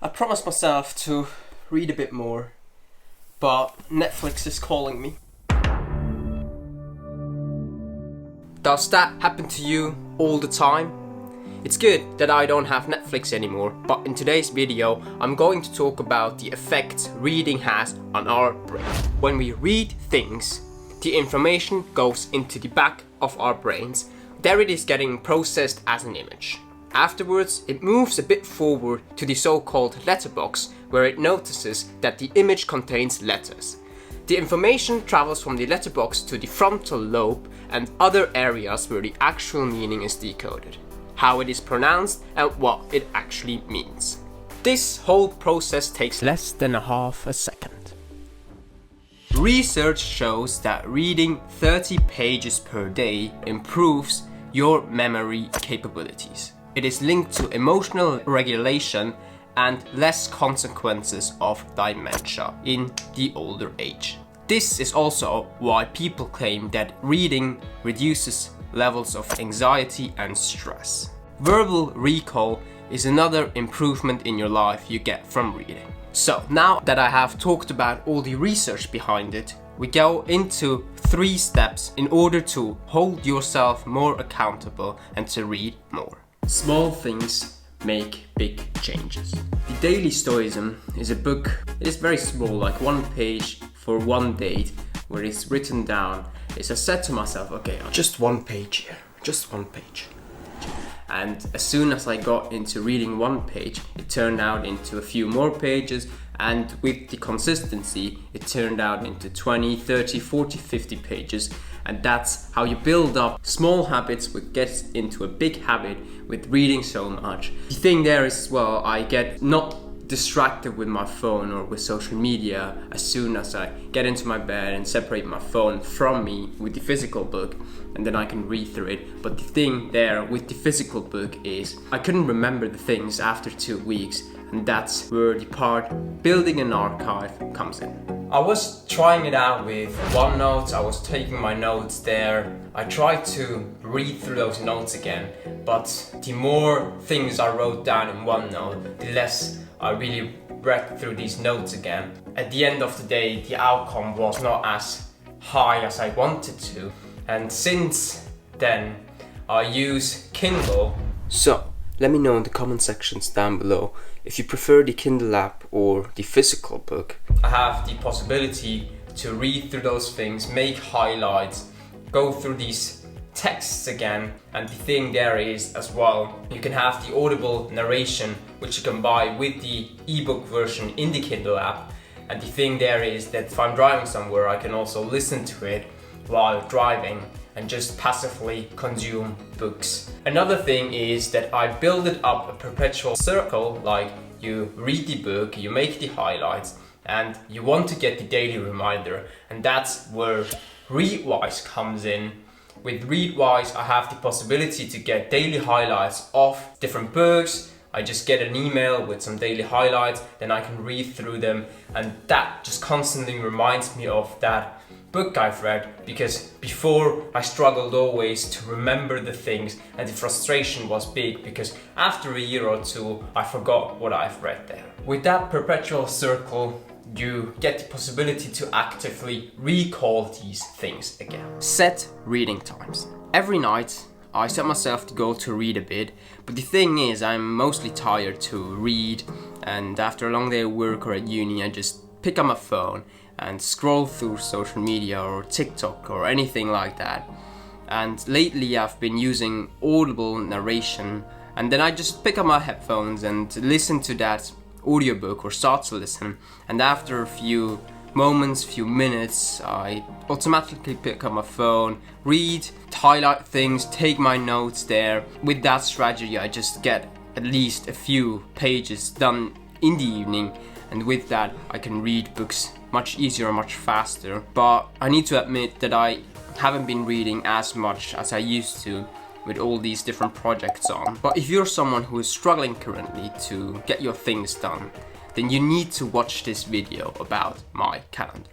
I promised myself to read a bit more, but Netflix is calling me. Does that happen to you all the time? It's good that I don't have Netflix anymore, but in today's video I'm going to talk about the effect reading has on our brain. When we read things, the information goes into the back of our brains. There it is getting processed as an image. Afterwards, it moves a bit forward to the so-called letterbox, where it notices that the image contains letters. The information travels from the letterbox to the frontal lobe and other areas where the actual meaning is decoded, how it is pronounced and what it actually means. This whole process takes less than half a second. Research shows that reading 30 pages per day improves your memory capabilities. It is linked to emotional regulation and less consequences of dementia in the older age. This is also why people claim that reading reduces levels of anxiety and stress. Verbal recall is another improvement in your life you get from reading. So now that I have talked about all the research behind it, we go into 3 steps in order to hold yourself more accountable and to read more. Small things make big changes. The Daily Stoism is a book. It is very small, like 1 page for 1 date, where it's written down. I said to myself, okay, just 1 page here, just 1 page. And as soon as I got into reading 1 page, it turned out into a few more pages, and with the consistency, it turned out into 20, 30, 40, 50 pages. And that's how you build up small habits which gets into a big habit with reading so much. The thing there is as well, I get not distracted with my phone or with social media as soon as I get into my bed and separate my phone from me with the physical book, and then I can read through it. But the thing there with the physical book is I couldn't remember the things after 2 weeks, and that's where the part building an archive comes in. I was trying it out with OneNote. I was taking my notes there. I tried to read through those notes again, but the more things I wrote down in OneNote, the less I really read through these notes again. At the end of the day, the outcome was not as high as I wanted to, and since then I use Kindle. So let me know in the comment sections down below if you prefer the Kindle app or the physical book. I have the possibility to read through those things, make highlights, go through these texts again, and the thing there is as well, you can have the audible narration which you can buy with the ebook version in the Kindle app. And the thing there is that if I'm driving somewhere, I can also listen to it while driving and just passively consume books. Another thing is that I build it up a perpetual circle, like you read the book, you make the highlights, and you want to get the daily reminder, and that's where Rewise comes in. With Rewise, I have the possibility to get daily highlights of different books. I just get an email with some daily highlights, then I can read through them, and that just constantly reminds me of that book I've read, because before I struggled always to remember the things, and the frustration was big because after a year or 2 I forgot what I've read there. With that perpetual circle, you get the possibility to actively recall these things again. Set reading times. Every night I set myself the goal to read a bit, but the thing is I'm mostly tired to read, and after a long day of work or at uni I just pick up my phone and scroll through social media or TikTok or anything like that. And lately I've been using audible narration, and then I just pick up my headphones and listen to that audiobook or start to listen, and after a few moments, few minutes, I automatically pick up my phone, read, highlight things, take my notes there. With that strategy I just get at least a few pages done in the evening, and with that I can read books much easier and much faster. But I need to admit that I haven't been reading as much as I used to with all these different projects on. But if you're someone who is struggling currently to get your things done, then you need to watch this video about my calendar.